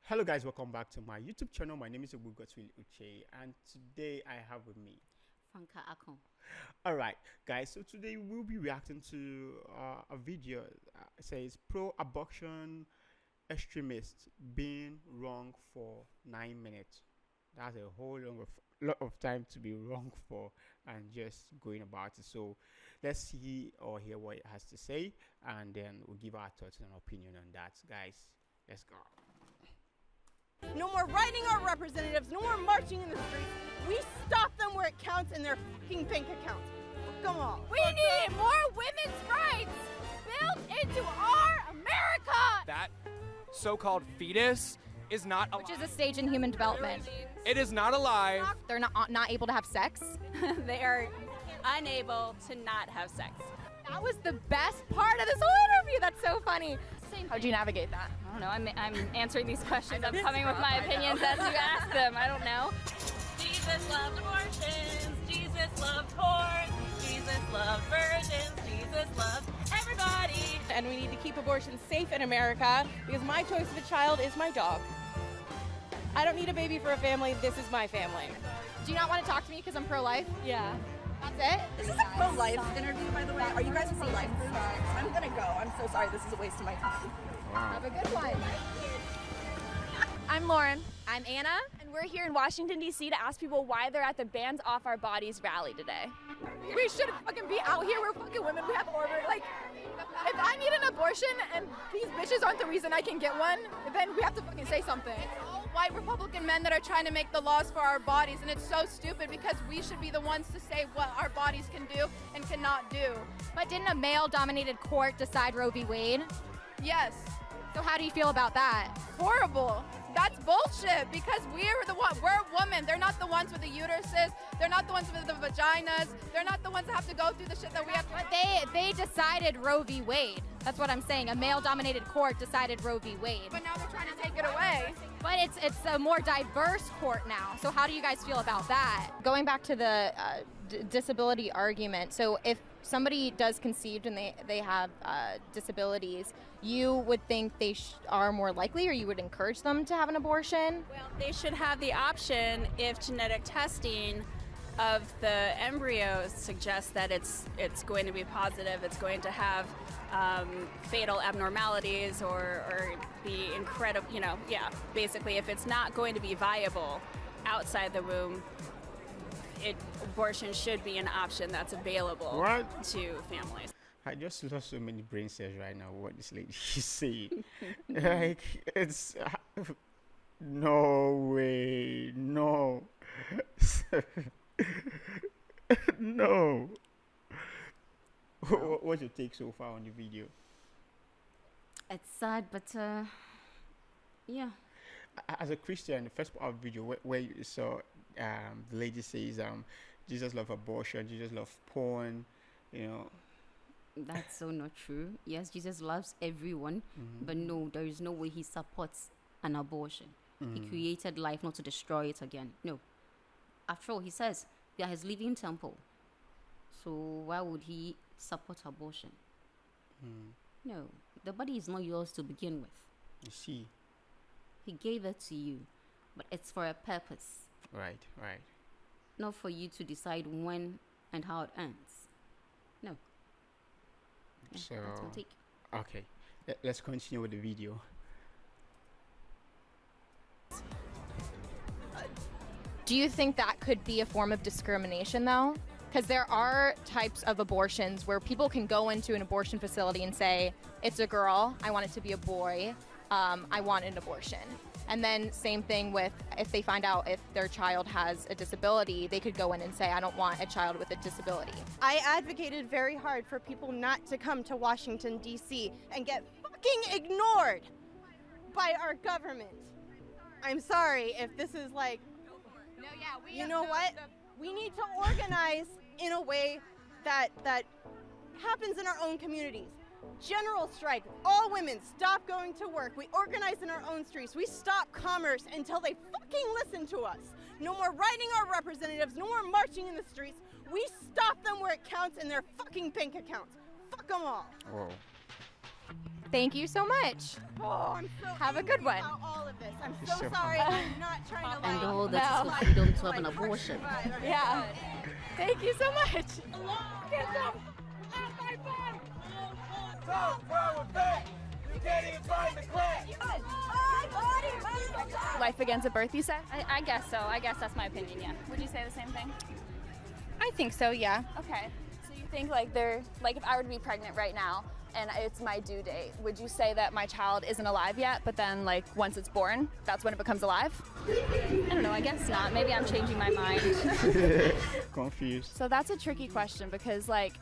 Hello guys, welcome back to my YouTube channel. My name is Ogbugotwili Uche, and today I have with me Fanka Akon. Alright guys, so today we'll be reacting to a video. It says pro-abortion extremists being wrong for 9 minutes. That's a whole lot of time to be wrong for and just going about it. So let's see or hear what it has to say, and then we'll give our thoughts and opinion on that. Guys, let's go. No more writing our representatives, no more marching in the streets. We stop them where it counts in their fucking bank accounts. Come on. We need more women's rights built into our America! That so-called fetus is not alive. Which is a stage in human development. It is not alive. They're not able to have sex. They are unable to not have sex. That was the best part of this whole interview. That's so funny. How'd you navigate that? I don't know, I'm answering these questions. I'm coming with my opinions as you ask them. I don't know. Jesus loved abortions, Jesus loved porn, Jesus loved virgins, Jesus loved everybody. And we need to keep abortion safe in America because my choice of a child is my dog. I don't need a baby for a family, this is my family. Do you not want to talk to me because I'm pro-life? Yeah. That's it? Is this a pro-life interview, by the way? Are you guys pro-life? I'm gonna go. I'm so sorry. This is a waste of my time. Have a good one. I'm Lauren. I'm Anna, and we're here in Washington, D.C. to ask people why they're at the Bands Off Our Bodies rally today. We should fucking be out here. We're fucking women. We have order. Like, if I need an abortion and these bitches aren't the reason I can get one, then we have to fucking say something. It's all white Republican men that are trying to make the laws for our bodies, and it's so stupid because we should be the ones to say what our bodies can do and cannot do. But didn't a male-dominated court decide Roe v. Wade? Yes. So how do you feel about that? Horrible. That's bullshit because we're women. They're not the ones with the uteruses. They're not the ones with the vaginas. They're not the ones that have to go through the shit that we have to. But they decided Roe v. Wade. That's what I'm saying. A male-dominated court decided Roe v. Wade. But now they're trying to take it away. But it's a more diverse court now. So how do you guys feel about that? Going back to the disability argument, so if somebody does conceive and they have disabilities, you would think they are more likely, or you would encourage them to have an abortion? Well, they should have the option if genetic testing of the embryos suggests that it's going to be positive, it's going to have fatal abnormalities or be incredible, basically if it's not going to be viable outside the womb, abortion should be an option that's available to families. I just lost so many brain cells right now. What this lady is saying, like it's no way, no, no. What's your take so far on the video? It's sad, but yeah. As a Christian, the first part of the video where you saw the lady says Jesus loves abortion, Jesus loves porn, That's so not true. Yes, Jesus loves everyone, but no, there is no way he supports an abortion. He created life not to destroy it again. No. After all, he says we are his living temple. So why would he support abortion? No, the body is not yours to begin with. You see. He gave it to you, but it's for a purpose. Right. Not for you to decide when and how it ends. No. Yeah, So, that's my take. Okay, let's continue with the video. Do you think that could be a form of discrimination, though? Because there are types of abortions where people can go into an abortion facility and say, it's a girl, I want it to be a boy, I want an abortion. And then same thing with if they find out if their child has a disability, they could go in and say, I don't want a child with a disability. I advocated very hard for people not to come to Washington, D.C. and get fucking ignored by our government. I'm sorry if this is like, you know what? We need to organize in a way that happens in our own communities. General strike, all women stop going to work. We organize in our own streets. We stop commerce until they fucking listen to us. No more writing our representatives, no more marching in the streets. We stop them where it counts in their fucking bank accounts. Fuck them all. Whoa. Thank you so much. Oh, I'm so Have a angry good one. about all of this. I'm You're so so sorry. I'm not trying to And like. all that is No. for freedom to have an abortion. Yeah. Thank you so much. Life begins at birth, you said? I guess so. I guess that's my opinion, yeah. Would you say the same thing? I think so, yeah. Okay. So you think like if I were to be pregnant right now and it's my due date, would you say that my child isn't alive yet, but then like once it's born, that's when it becomes alive? I don't know, I guess not. Maybe I'm changing my mind. Confused. So that's a tricky question because like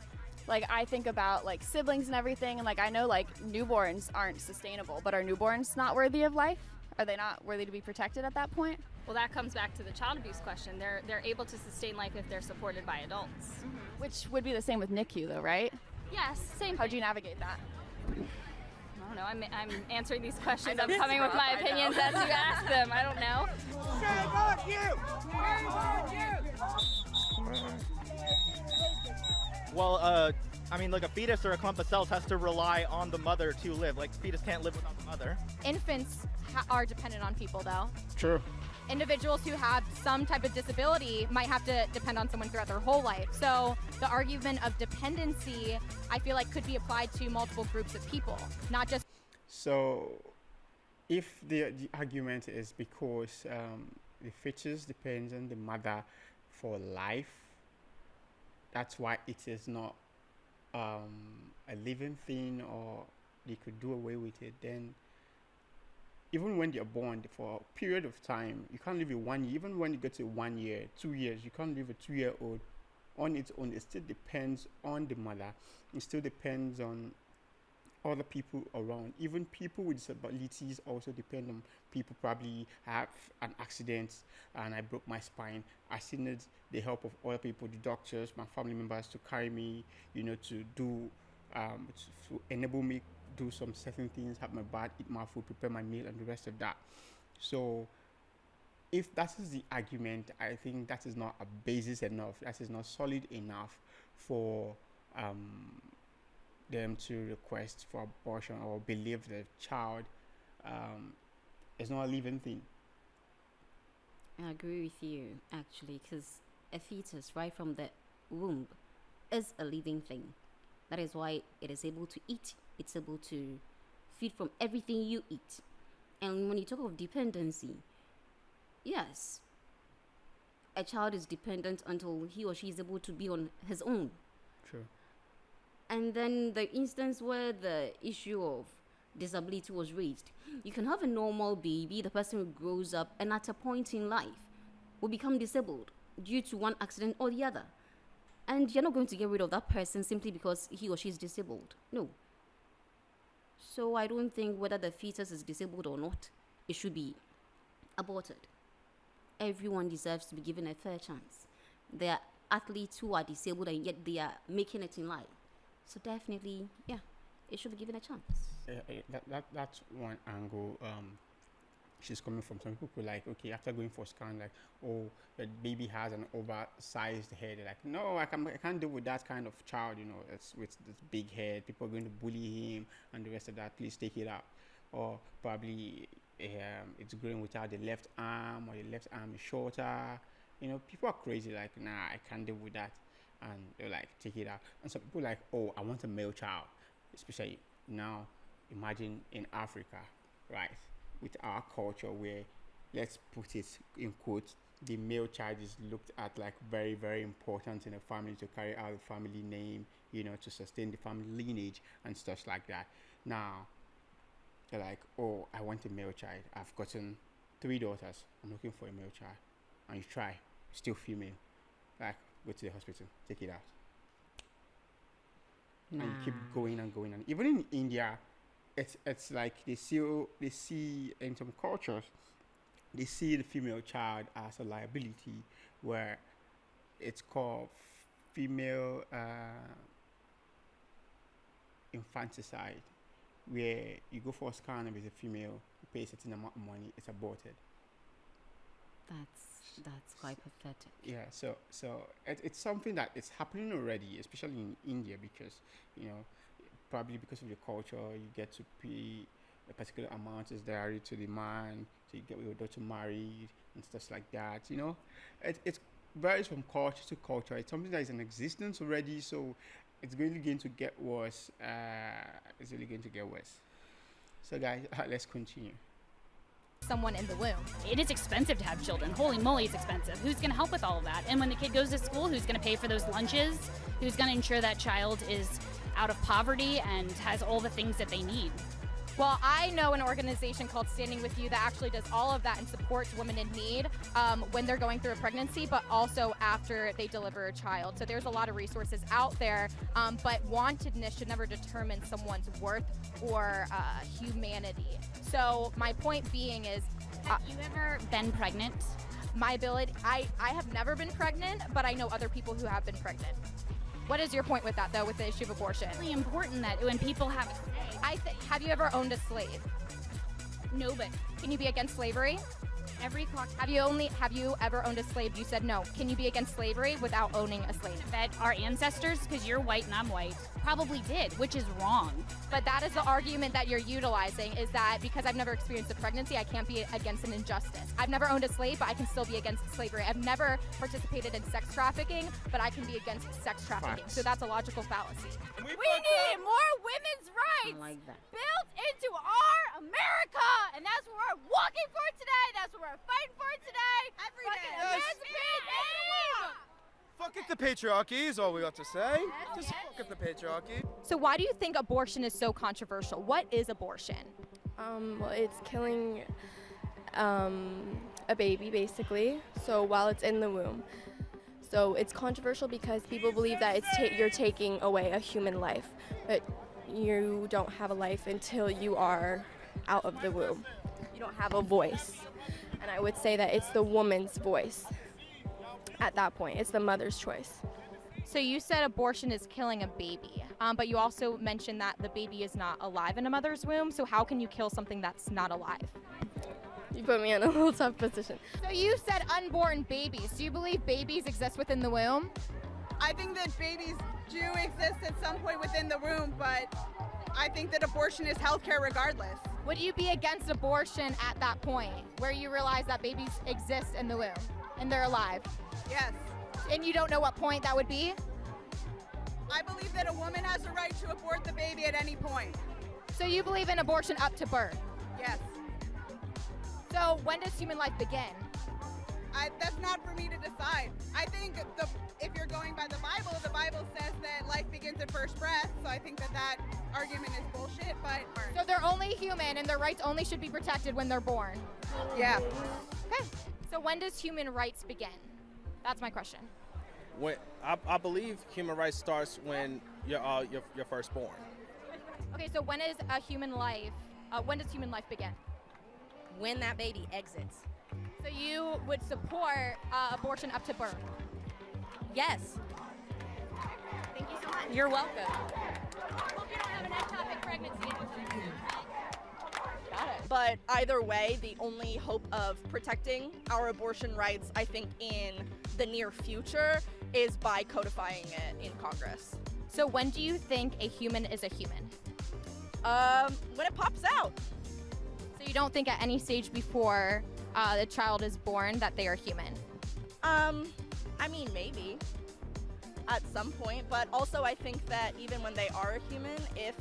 I think about like siblings and everything, and like I know like newborns aren't sustainable, but are newborns not worthy of life? Are they not worthy to be protected at that point? Well, that comes back to the child abuse question. They're able to sustain life if they're supported by adults. Which would be the same with NICU though, right? Yes, same How'd thing. you navigate that? I don't know. I'm answering these questions. I I'm know. coming with my I know. opinions as you ask them. I don't know. Well, I mean, like a fetus or a clump of cells has to rely on the mother to live. Like, fetus can't live without the mother. Infants are dependent on people, though. True. Individuals who have some type of disability might have to depend on someone throughout their whole life. So the argument of dependency, I feel like, could be applied to multiple groups of people, not just. So, if the argument is because the fetus depends on the mother for life, that's why it is not a living thing, or they could do away with it, then even when they're born for a period of time, you can't leave it 1 year. Even when you get to 1 year, 2 years, you can't leave a 2-year-old on its own. It still depends on the mother. It still depends on other people around. Even people with disabilities also depend on people. Probably have an accident and I broke my spine. I still need the help of other people, the doctors, my family members, to carry me, to do to enable me do some certain things, have my bath, eat my food, prepare my meal, and the rest of that. So if that is the argument, I think that is not a basis enough. That is not solid enough for them to request for abortion or believe the child is not a living thing. I agree with you, actually, because a fetus, right from the womb, is a living thing. That is why it is able to eat. It's able to feed from everything you eat. And when you talk of dependency, yes, a child is dependent until he or she is able to be on his own. True. And then the instance where the issue of disability was raised, you can have a normal baby, the person who grows up, and at a point in life will become disabled due to one accident or the other. And you're not going to get rid of that person simply because he or she is disabled. No. So I don't think whether the fetus is disabled or not, it should be aborted. Everyone deserves to be given a fair chance. There are athletes who are disabled and yet they are making it in life. So definitely, yeah, it should be given a chance. That's one angle she's coming from. Some people like, okay, after going for a scan, like, oh, the baby has an oversized head. They're like, no, I can't deal with that kind of child, it's with this big head. People are going to bully him and the rest of that. Please take it out. Or probably it's growing without the left arm, or the left arm is shorter. People are crazy, like, nah, I can't deal with that. And they're like, take it out. And some people like, oh, I want a male child. Especially now, imagine in Africa, right? With our culture where, let's put it in quotes, the male child is looked at like very, very important in a family, to carry out the family name, to sustain the family lineage and stuff like that. Now, they're like, oh, I want a male child. I've gotten 3 daughters. I'm looking for a male child. And you try, still female. Like, go to the hospital, take it out. Nah. And you keep going and going. And even in India, it's like they see in some cultures, they see the female child as a liability, where it's called female infanticide, where you go for a scan and it's a female, you pay a certain amount of money, it's aborted. That's quite pathetic. Yeah, so it's something that it's happening already, especially in India, because probably because of your culture, you get to pay a particular amount as dowry to the man, so you get your daughter married and stuff like that. You know, it varies from culture to culture. It's something that is in existence already, so it's really going to get worse. It's really going to get worse. So, guys, let's continue. Someone in the womb. It is expensive to have children. Holy moly, it's expensive. Who's going to help with all of that? And when the kid goes to school, who's going to pay for those lunches? Who's going to ensure that child is out of poverty and has all the things that they need? Well, I know an organization called Standing With You that actually does all of that and supports women in need when they're going through a pregnancy, but also after they deliver a child. So there's a lot of resources out there, but wantedness should never determine someone's worth or humanity. So my point being is, Have you ever been pregnant? my ability, I have never been pregnant, but I know other people who have been pregnant. What is your point with that, though, with the issue of abortion? It's really important that when people have a say, Have you ever owned a slave? no, but Can you be against slavery? every cock Have you ever owned a slave? You said no. Can you be against slavery without owning a slave? that our ancestors, because you're white and I'm white, probably did, which is wrong. But that is the argument that you're utilizing, is that because I've never experienced a pregnancy, I can't be against an injustice. I've never owned a slave, but I can still be against slavery. I've never participated in sex trafficking, but I can be against sex trafficking. Facts. So that's a logical fallacy. We need more women's rights I like that. built into our America, and that's what we're walking for today. That's what we're fighting for today. Every day. Fuck it, the patriarchy is all we got to say. Just fuck it, the patriarchy. So why do you think abortion is so controversial? What is abortion? Well, it's killing a baby, basically, so while it's in the womb. So it's controversial because people believe that you're taking away a human life, but you don't have a life until you are out of the womb. You don't have a voice. And I would say that it's the woman's voice at that point. It's the mother's choice. So you said abortion is killing a baby, but you also mentioned that the baby is not alive in a mother's womb. So how can you kill something that's not alive? You put me in a little tough position. So you said unborn babies. Do you believe babies exist within the womb? I think that babies do exist at some point within the womb, but I think that abortion is healthcare regardless. Would you be against abortion at that point, where you realize that babies exist in the womb and they're alive? Yes. And you don't know what point that would be? I believe that a woman has a right to abort the baby at any point. So you believe in abortion up to birth? Yes. So when does human life begin? That's not for me to decide. I think if you're going by the Bible says that life begins at first breath, so I think that argument is bullshit, but... So they're only human and their rights only should be protected when they're born? Yeah. Okay. So when does human rights begin? That's my question. When I believe human rights starts when you're first born. Okay, so when is a human life, when does human life begin? When that baby exits. So you would support abortion up to birth? Yes. Thank you so much. You're welcome. Hope you don't have an ectopic pregnancy. Got it. But either way, the only hope of protecting our abortion rights, I think, in the near future is by codifying it in Congress. So when do you think a human is a human? When it pops out. So you don't think at any stage before the child is born that they are human? I mean, maybe at some point, but also I think that even when they are a human, if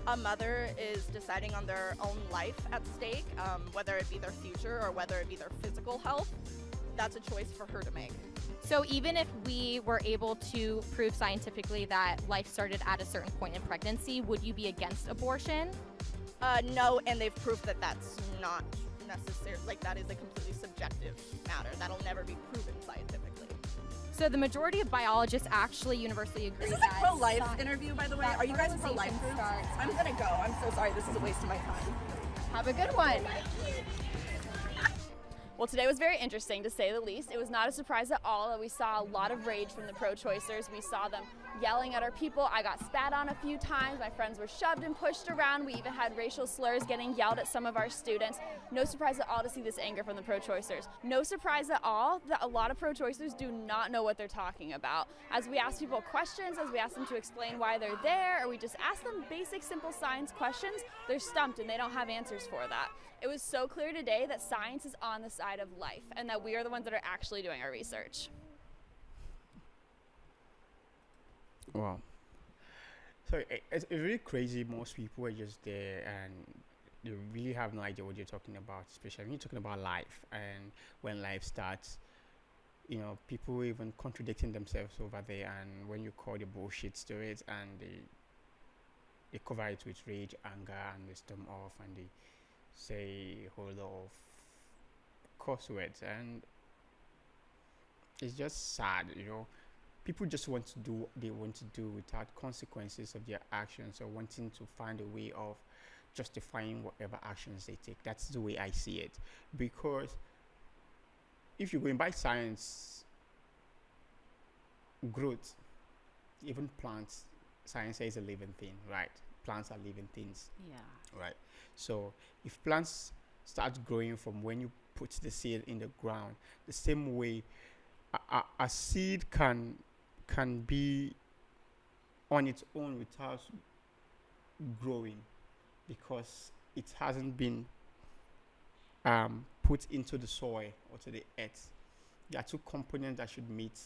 a mother is deciding on their own life at stake, whether it be their future or whether it be their physical health, that's a choice for her to make. So even if we were able to prove scientifically that life started at a certain point in pregnancy, would you be against abortion? No, and they've proved that that's not necessary. Like, that is a completely subjective matter. That'll never be proven scientifically. So the majority of biologists actually universally agree This is that... a pro-life interview, by the way. Are you guys pro-life groups? I'm gonna go. I'm so sorry. This is a waste of my time. Have a good one. Well, today was very interesting, to say the least. It was not a surprise at all that we saw a lot of rage from the pro-choicers. We saw them yelling at our people. I got spat on a few times. My friends were shoved and pushed around. We even had racial slurs getting yelled at some of our students. No surprise at all to see this anger from the pro-choicers. No surprise at all that a lot of pro-choicers do not know what they're talking about. As we ask people questions, as we ask them to explain why they're there, or we just ask them basic, simple science questions, they're stumped and they don't have answers for that. It was so clear today that science is on the side of life and that we are the ones that are actually doing our research. Wow. So it's really crazy. Most people are just there and they really have no idea what you're talking about, especially when you're talking about life. And when life starts, people even contradicting themselves over there. And when you call the bullshit to it, and they cover it with rage, anger, and they storm off, and they say a whole lot of curse words, and it's just sad. People just want to do what they want to do without consequences of their actions, or wanting to find a way of justifying whatever actions they take. That's the way I see it. Because if you're going by science, growth, even plants, science says a living thing, right? Plants are living things. Yeah. Right. So if plants start growing from when you put the seed in the ground, the same way a seed can be on its own without growing, because it hasn't been put into the soil or to the earth. There are two components that should meet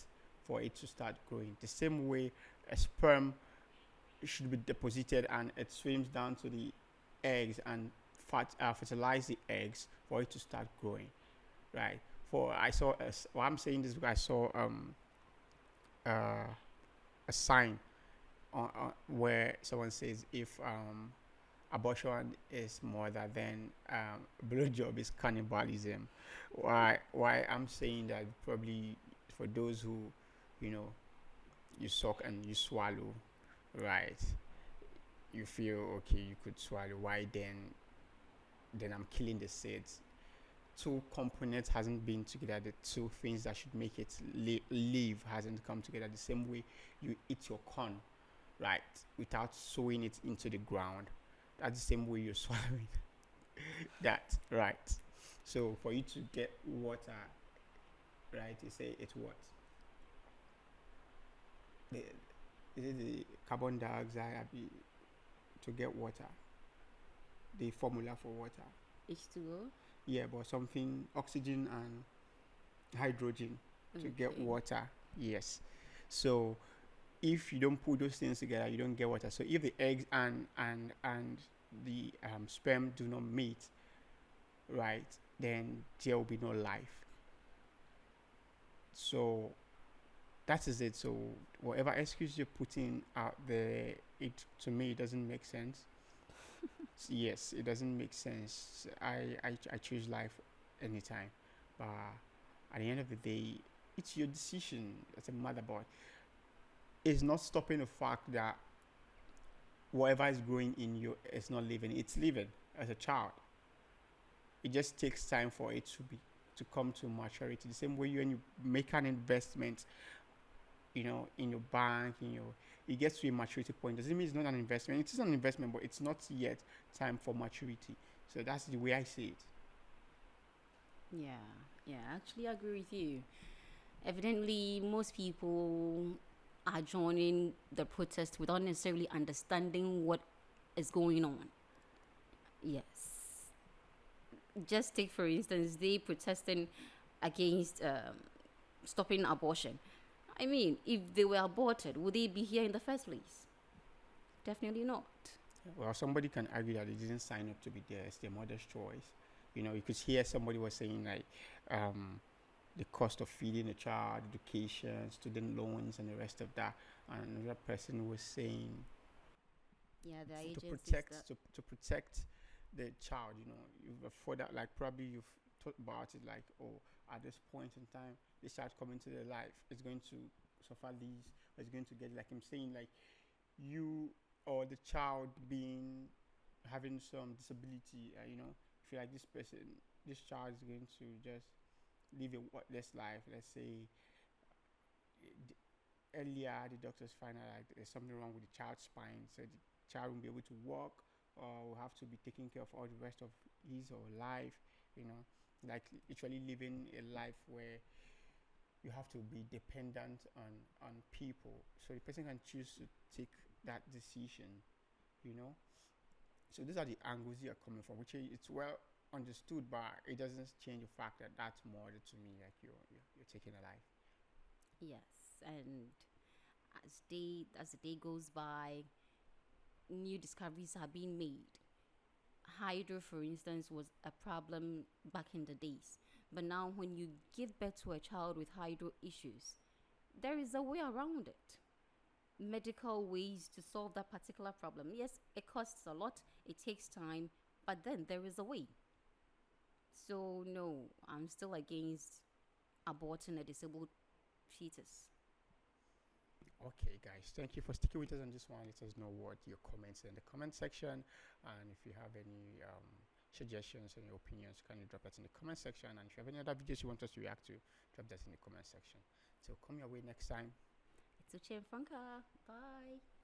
for it to start growing. The same way a sperm should be deposited and it swims down to the eggs and fertilize the eggs for it to start growing, right? I'm saying this because I saw a sign where someone says if abortion is murder, then blowjob is cannibalism. Why I'm saying that, probably for those who, you suck and you swallow, right? You feel okay, you could swallow. Why then I'm killing the seeds. Two components hasn't been together. The two things that should make it live hasn't come together. The same way you eat your corn, right, without sowing it into the ground. That's the same way you're swallowing that, right? So for you to get water, right, you say it's what? Is it the carbon dioxide to get water? The formula for water. H2O? Yeah, but something, oxygen and hydrogen to get water. Yes. So if you don't put those things together, you don't get water. So if the eggs and the sperm do not meet, right, then there will be no life. So that is it. So whatever excuse you're putting out there, to me it doesn't make sense. Yes, it doesn't make sense. I choose life anytime, but at the end of the day, it's your decision as a mother. But it's not stopping the fact that whatever is growing in you is not living. It's living as a child. It just takes time for it to come to maturity. The same way when you make an investment, in your bank, it gets to a maturity point. Doesn't mean it's not an investment. It is an investment, but it's not yet time for maturity. So that's the way I see it. Yeah, I actually agree with you. Evidently, most people are joining the protest without necessarily understanding what is going on. Yes. Just take, for instance, they protesting against stopping abortion. I mean, if they were aborted, would they be here in the first place? Definitely not. Well, somebody can argue that they didn't sign up to be there. It's their mother's choice. You could hear somebody was saying like the cost of feeding a child, education, student loans, and the rest of that. And another person was saying, yeah, the to agencies protect to protect the child. For that, like probably you've thought about it, like, oh, at this point in time, this child coming to their life is going to suffer these, or is going to get, like I'm saying, like you or the child having some disability. Feel like this child is going to just live a worthless life. Let's say earlier the doctors find out like there's something wrong with the child's spine, so the child won't be able to walk, or will have to be taking care of all the rest of his or life, you know, like literally living a life where you have to be dependent on people. So the person can choose to take that decision, you know. So these are the angles you're coming from, which it's well understood, but it doesn't change the fact that that's more to me like you're taking a life. Yes, and as the day goes by, new discoveries are being made. Hydro, for instance, was a problem back in the days, but now when you give birth to a child with hydro issues, there is a way around it. Medical ways to solve that particular problem. Yes, it costs a lot, it takes time, but then there is a way. So, no, I'm still against aborting a disabled fetus. Okay, guys, thank you for sticking with us on this one. Let us know what your comments in the comment section, and if you have any suggestions and your opinions, can you drop that in the comment section? And if you have any other videos you want us to react to, drop that in the comment section. So come your way next time. It's Uche and Franca. Bye.